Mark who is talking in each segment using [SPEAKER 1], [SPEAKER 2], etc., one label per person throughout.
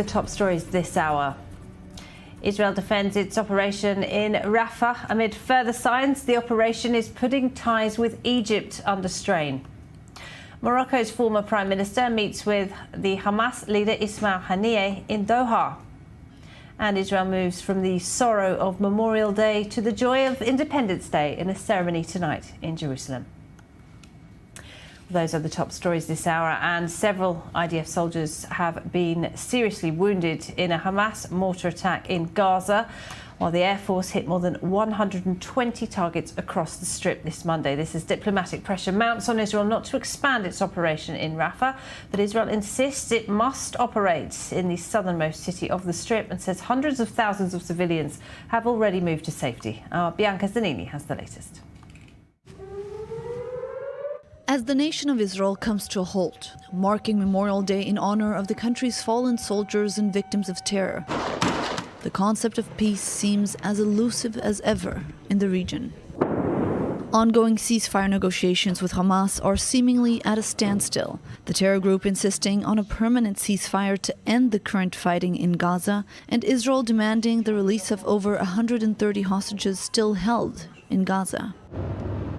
[SPEAKER 1] The top stories this hour. Israel defends its operation in Rafa. Amid further signs, the operation is putting ties with Egypt under strain. Morocco's former Prime Minister meets with the Hamas leader Ismail Haniyeh in Doha. And Israel moves from the sorrow of Memorial Day to the joy of Independence Day in a ceremony tonight in Jerusalem. Those are the top stories this hour, and several IDF soldiers have been seriously wounded in a Hamas mortar attack in Gaza, while the Air Force hit more than 120 targets across the Strip this Monday. This as diplomatic pressure mounts on Israel not to expand its operation in Rafah, but Israel insists it must operate in the southernmost city of the Strip and says hundreds of thousands of civilians have already moved to safety. Our Bianca Zanini has the latest.
[SPEAKER 2] As the nation of Israel comes to a halt, marking Memorial Day in honor of the country's fallen soldiers and victims of terror, the concept of peace seems as elusive as ever in the region. Ongoing ceasefire negotiations with Hamas are seemingly at a standstill, the terror group insisting on a permanent ceasefire to end the current fighting in Gaza, and Israel demanding the release of over 130 hostages still held in Gaza.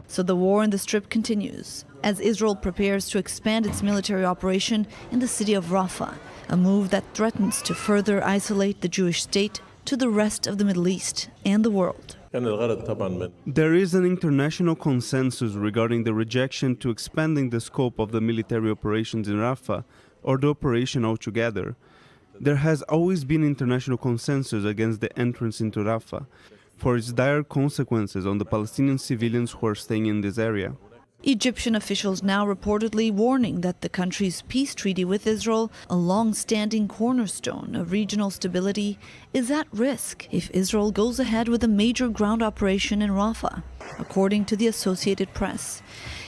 [SPEAKER 2] So the war in the Strip continues, as Israel prepares to expand its military operation in the city of Rafa, a move that threatens to further isolate the Jewish state to the rest of the Middle East and the world.
[SPEAKER 3] There is an international consensus regarding the rejection to expanding the scope of the military operations in Rafah or the operation altogether. There has always been international consensus against the entrance into Rafah for its dire consequences on the Palestinian civilians who are staying in this area.
[SPEAKER 2] Egyptian officials now reportedly warning that the country's peace treaty with Israel, a long-standing cornerstone of regional stability, is at risk if Israel goes ahead with a major ground operation in Rafah, according to the Associated Press.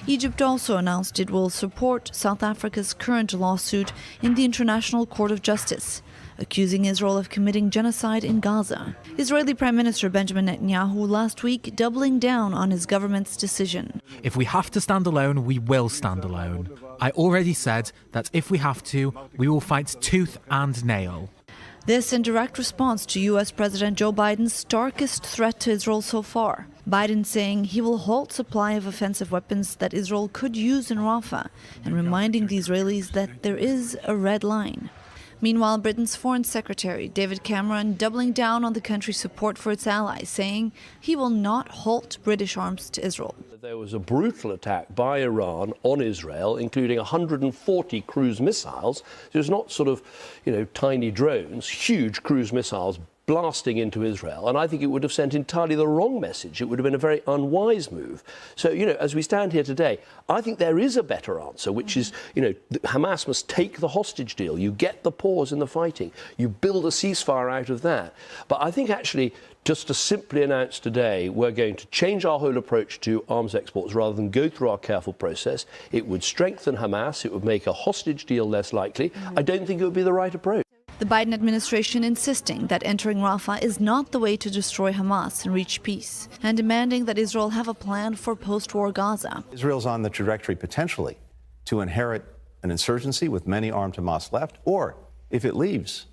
[SPEAKER 2] Egypt also announced it will support South Africa's current lawsuit in the International Court of Justice, accusing Israel of committing genocide in Gaza. Israeli Prime Minister Benjamin Netanyahu last week doubling down on his government's decision.
[SPEAKER 4] If we have to stand alone, we will stand alone. I already said that if we have to, we will fight tooth and nail.
[SPEAKER 2] This in direct response to U.S. President Joe Biden's starkest threat to Israel so far. Biden saying he will halt supply of offensive weapons that Israel could use in Rafah, and reminding the Israelis that there is a red line. Meanwhile, Britain's Foreign Secretary David Cameron doubling down on the country's support for its allies, saying he will not halt British arms to Israel.
[SPEAKER 5] There was a brutal attack by Iran on Israel, including 140 cruise missiles. So it's not sort of, tiny drones, huge cruise missiles blasting into Israel, and I think it would have sent entirely the wrong message. It would have been a very unwise move. So, as we stand here today, I think there is a better answer, which is, Hamas must take the hostage deal. You get the pause in the fighting. You build a ceasefire out of that. But I think actually just to simply announce today we're going to change our whole approach to arms exports rather than go through our careful process, it would strengthen Hamas, it would make a hostage deal less likely. I don't think it would be the right approach.
[SPEAKER 2] The Biden administration insisting that entering Rafah is not the way to destroy Hamas and reach peace, and demanding that Israel have a plan for post-war Gaza.
[SPEAKER 6] Israel's on the trajectory potentially to inherit an insurgency with many armed Hamas left, or if it leaves,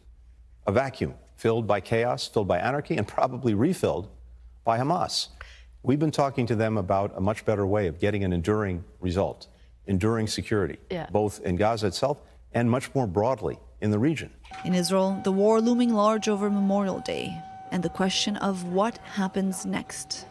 [SPEAKER 6] a vacuum filled by chaos, filled by anarchy, and probably refilled by Hamas. We've been talking to them about a much better way of getting an enduring result, enduring security, both in Gaza itself and much more broadly in the region.
[SPEAKER 2] In Israel, the war looming large over Memorial Day, and the question of what happens next.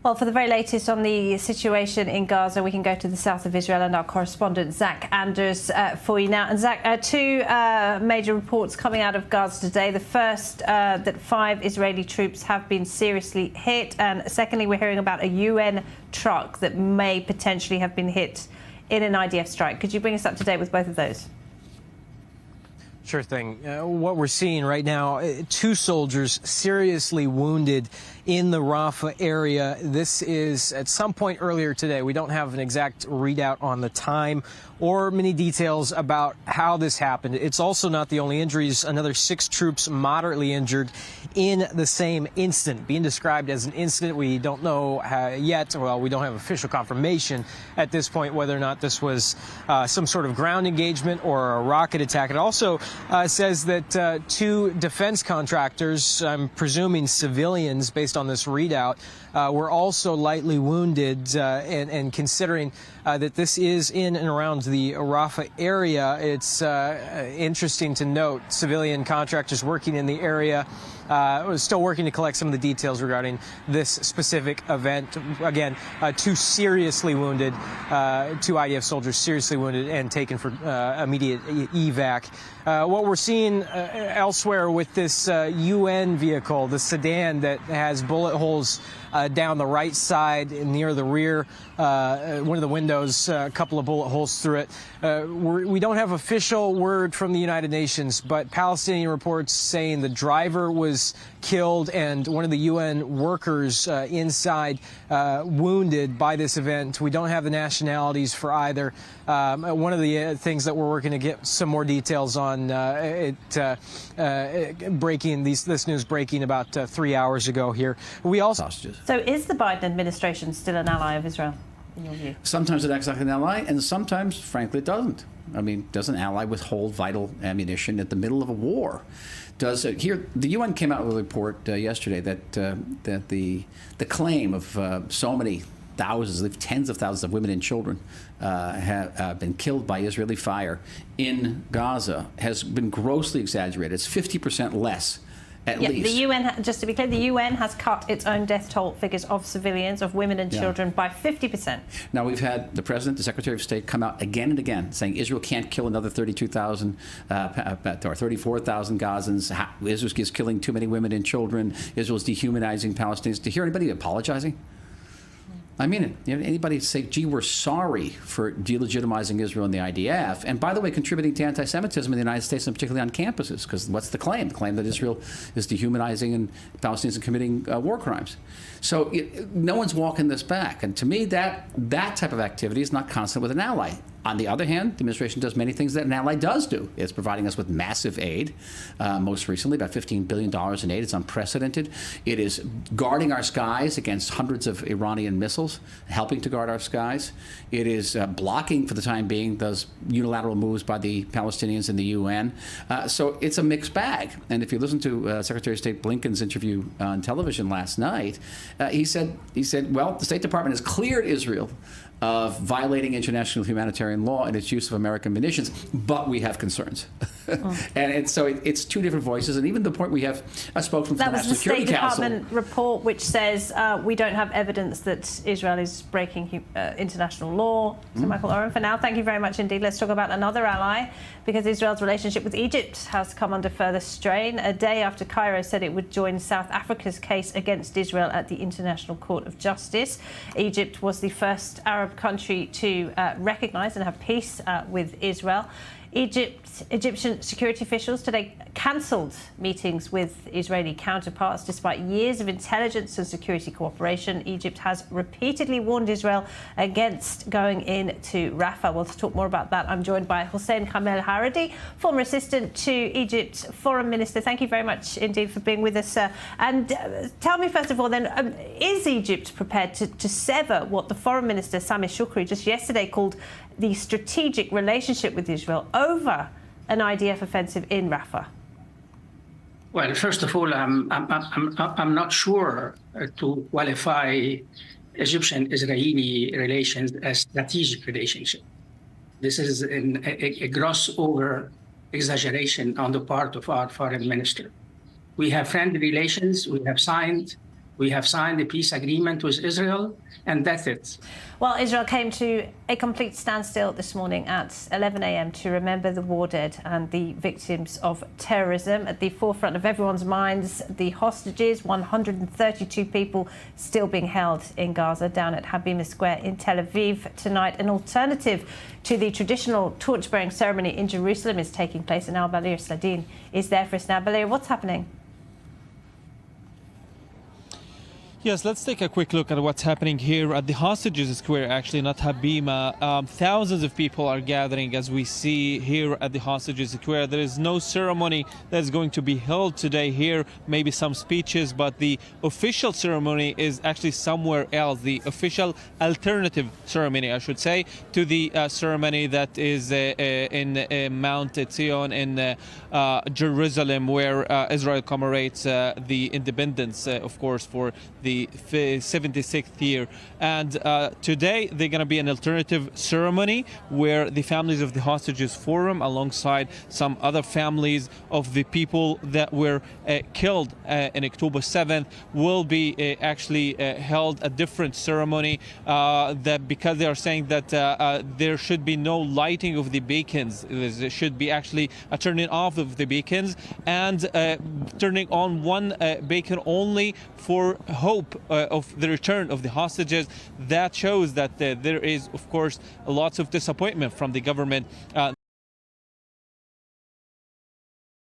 [SPEAKER 1] Well, for the very latest on the situation in Gaza, we can go to the south of Israel and our correspondent Zach Anders for you now. And Zach, two major reports coming out of Gaza today. The first, that 5 Israeli troops have been seriously hit. And secondly, we're hearing about a UN truck that may potentially have been hit in an IDF strike. Could you bring us up to date with both of those?
[SPEAKER 7] Sure thing. What we're seeing right now, 2 soldiers seriously wounded in the Rafa area. This is at some point earlier today. We don't have an exact readout on the time or many details about how this happened. It's also not the only injuries. Another 6 troops moderately injured in the same incident, being described as an incident. We don't know yet. Well, we don't have official confirmation at this point whether or not this was some sort of ground engagement or a rocket attack. It also says that 2 defense contractors, I'm presuming civilians based on this readout, were also lightly wounded. And considering that this is in and around the Rafa area, it's interesting to note civilian contractors working in the area still working to collect some of the details regarding this specific event. Again, 2 seriously wounded, 2 IDF soldiers seriously wounded and taken for immediate evac. What we're seeing elsewhere with this UN vehicle, the sedan that has bullet holes down the right side near the rear, one of the windows, a couple of bullet holes through it. We don't have official word from the United Nations, but Palestinian reports saying the driver was killed and one of the UN workers inside wounded by this event. We don't have the nationalities for either. One of the things that we're working to get some more details on, this news breaking about 3 hours ago here. We also.
[SPEAKER 1] So is the Biden administration still an ally of Israel, in your view?
[SPEAKER 8] Sometimes it acts like an ally, and sometimes, frankly, it doesn't. I mean, does an ally withhold vital ammunition at the middle of a war? Here, the UN came out with a report yesterday that the claim of so many thousands, tens of thousands of women and children have been killed by Israeli fire in Gaza has been grossly exaggerated. It's 50% less. At least. The
[SPEAKER 1] UN, just to be clear, the UN has cut its own death toll figures of civilians, of women and children, by 50%.
[SPEAKER 8] Now, we've had the President, the Secretary of State come out again and again saying Israel can't kill another 32,000 or 34,000 Gazans. Israel is killing too many women and children. Israel is dehumanizing Palestinians. To hear anybody apologizing? I mean it. You know, anybody say, gee, we're sorry for delegitimizing Israel and the IDF, and by the way, contributing to anti-Semitism in the United States, and particularly on campuses, because what's the claim? The claim that Israel is dehumanizing and Palestinians are committing war crimes. So no one's walking this back. And to me, that type of activity is not consonant with an ally. On the other hand, the administration does many things that an ally does do. It's providing us with massive aid, most recently about $15 billion in aid. It's unprecedented. It is guarding our skies against hundreds of Iranian missiles, helping to guard our skies. It is blocking, for the time being, those unilateral moves by the Palestinians and the UN. So it's a mixed bag. And if you listen to Secretary of State Blinken's interview on television last night, he said, well, the State Department has cleared Israel of violating international humanitarian law and its use of American munitions, but we have concerns. And so it's 2 different voices, and even the point we have a spokesman from the National Security Council. That was the State Department
[SPEAKER 1] report which says we don't have evidence that Israel is breaking international law. So Michael Oren, for now, thank you very much indeed. Let's talk about another ally, because Israel's relationship with Egypt has come under further strain. A day after Cairo said it would join South Africa's case against Israel at the International Court of Justice. Egypt was the first Arab country to recognise and have peace with Israel. Egyptian security officials today cancelled meetings with Israeli counterparts despite years of intelligence and security cooperation. Egypt has repeatedly warned Israel against going into Rafah. Well, to talk more about that, I'm joined by Hossein Kamel Haredi, former assistant to Egypt's foreign minister. Thank you very much indeed for being with us, sir. And tell me, first of all, then, is Egypt prepared to sever what the foreign minister, Sami Shukri, just yesterday called the strategic relationship with Israel over an IDF offensive in Rafah?
[SPEAKER 9] Well, first of all, I'm not sure to qualify Egyptian-Israeli relations as strategic relationship. This is a gross over exaggeration on the part of our foreign minister. We have friendly relations. We have signed a peace agreement with Israel, and that's it.
[SPEAKER 1] Well, Israel came to a complete standstill this morning at 11 a.m. to remember the war dead and the victims of terrorism. At the forefront of everyone's minds, the hostages, 132 people still being held in Gaza, down at Habima Square in Tel Aviv tonight. An alternative to the traditional torch-bearing ceremony in Jerusalem is taking place, and now Balir Sladin is there for us now. Balir, what's happening?
[SPEAKER 10] Yes, let's take a quick look at what's happening here at the Hostages Square, actually, not Habima. Thousands of people are gathering, as we see here at the Hostages Square. There is no ceremony that's going to be held today here, maybe some speeches, but the official ceremony is actually somewhere else. The official alternative ceremony, I should say, to the ceremony that is in Mount Zion in Jerusalem, where Israel commemorates the independence, of course, for the 76th year. And today they're going to be an alternative ceremony where the families of the hostages forum, alongside some other families of the people that were killed in October 7th, will be actually held a different ceremony, that because they are saying that there should be no lighting of the beacons. There should be actually a turning off of the beacons and turning on one beacon only for hope of the return of the hostages. That shows that there is, of course, lots of disappointment from the government.